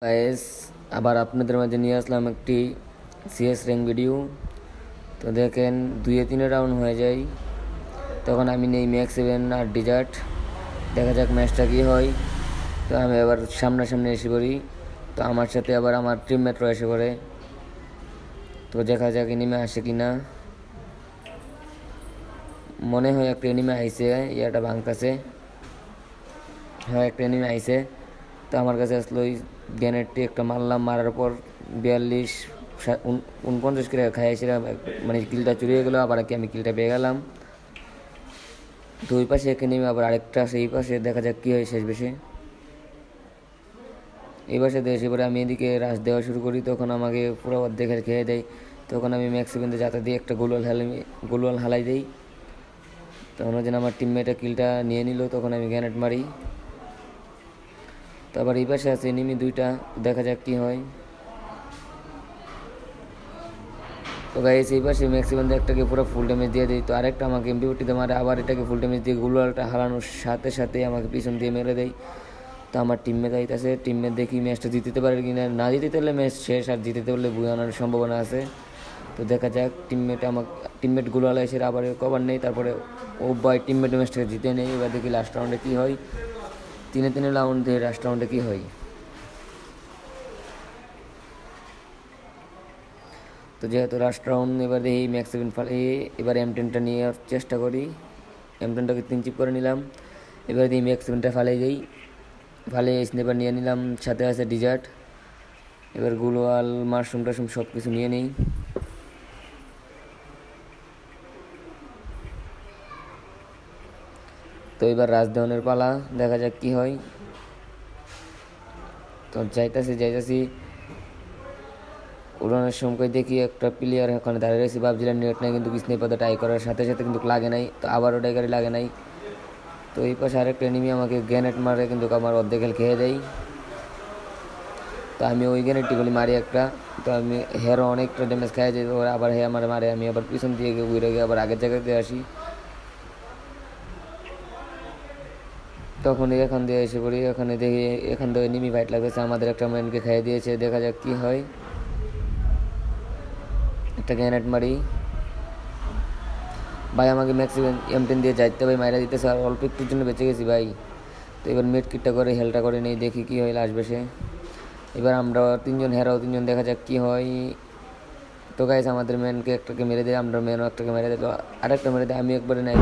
Guys, আবার আপনাদের মাঝে নিয়ে আসলাম একটি সিএস র্যাঙ্ক ভিডিও। তো দেখেন 2-3 রাউন্ড হয়ে যায়, তখন আমি নেই ম্যাক্স 7 আর ডিজার্ট। দেখা যাক ম্যাচটা কী হয়। তো আমি আবার সামনাসামনি এসে পড়ি, তো আমার সাথে আবার আমার টিমমেটরা এসে পড়ে। তো দেখা যাক এনিমে আসে কি না। মনে হয় একটা এনিমে আইসে, ইয়াটা ভাঙতেছে। হ্যাঁ, একটা এনিমে আইসে। তো আমার কাছে আসলো ওই গ্যানেটটি, একটা মারলাম, মারার পর 42 49 করে খাইয়েছিলাম, মানে কিলটা চুরি হয়ে গেলো। আবার কি আমি কিলটা পেয়ে গেলাম। তো ওই পাশে এখানে আবার আরেকটা আছে, এই পাশে দেখা যাক কী হয় শেষ বেশে। এই পাশে এসে পরে আমি এদিকে রাশ দেওয়া শুরু করি, তখন আমাকে পুরো অর্ধেকের খেয়ে দেয়। তখন আমি ম্যাক্সিমেন্টে যাতে দিয়ে একটা গোলওয়াল হালাই দিই। তখন ওই জন্য আমার টিমমেটে কিলটা নিয়ে নিল, তখন আমি গ্যানেট মারি। তো আবার এই পাশে আছে এনিমি দুইটা, দেখা যাক কী হয়। তো গাইস, এই পাশে ম্যাক্সিমাম একটাকে পুরো ফুল ড্যামেজ দিয়ে দিই, তো আরেকটা আমাকে এমপি40 মারে, আবার এটাকে ফুল ড্যামেজ দিয়ে গুলোয়ালটা হারানোর সাথে সাথে আমাকে পিছন দিয়ে মেরে দেয়। তো আমার টিমমেট আইতেছে, টিমমেট দেখি ম্যাচটা জিততে পারে কি না। না জিততে পারলে ম্যাচ শেষ, আর জিততে পারলে বুয়ে আনার সম্ভাবনা আছে। তো দেখা যাক, টিমমেট গুলোয়াল এসে আবার কভার নেই, তারপরে ও বাই টিমমেট ম্যাচটাকে জিতে নেই। এবার দেখি লাস্ট রাউন্ডে কী হয়। 3 রাউন্ড দিয়ে লাস্ট রাউন্ডে কী হয়। তো যেহেতু লাস্ট রাউন্ড, এবার এই ম্যাক্স 7 ফালে এবার M10টা নিয়ে চেষ্টা করি। M10টাকে 3 চিপ করে নিলাম। এবার এই ম্যাক্স 7টা ফালে যাই, ফালে স্নেপার নিয়ে নিলাম, সাথে আছে ডিজার্ট। এবার গুলোয়াল মাশরুম টাশরুম সব কিছু নিয়ে নিই। তো এবার রাজধানের পালা, দেখা যাক কি হয়। তো যাইতাছি উড়ানোর সময় দেখি একটা প্লেয়ার ওখানে দাঁড়িয়ে রয়েছে, ভাবছিলাম নেট নাই, কিন্তু স্নেপারটা ট্রাই করার সাথে সাথে কিন্তু লাগে নাই। তো আবার ওটাই গাড়ি লাগে নাই। তো এই পাশে আরেকটা এনিমি আমাকে গ্যানেট মারে, কিন্তু আমার অর্ধেক হেল খেয়ে দেয়। তো আমি ওই গ্যানেটটি মারি একটা, তো আমি হেরও অনেকটা ড্যামেজ খাই যাই। আবার হে আমার মারে, আমি আবার পিছন দিয়ে ঘুরে গিয়ে আবার আগের জায়গাতে আসি। তখন এখান দিয়ে এসে পড়ি, এখানে দেখি এখান থেকে এনিমি ফাইট লাগতেছে, আমাদের একটা ম্যানকে খাইয়ে দিয়েছে। দেখা যাক কি হয়। একটা গ্যানেট মারি, ভাই আমাকে ম্যাক্সিমাম M10 দিয়ে যাইতে ভাই মাইরা দিতেছে, আর অল্প একটুর জন্য বেঁচে গেছি ভাই। তো এবার মিড কিটটা করে হেলটা করে নেই, দেখি কী হয় লাস্ট বেশে। এবার আমরা 3জন হেরাও 3জন, দেখা যাক কী হয়। তো গাইস, আমাদের ম্যানকে একটাকে মেরে দেয়, আমরা ম্যানও একটাকে মেরে দিল, আরেকটা মেরে দেয়, আমি একবারে নাই।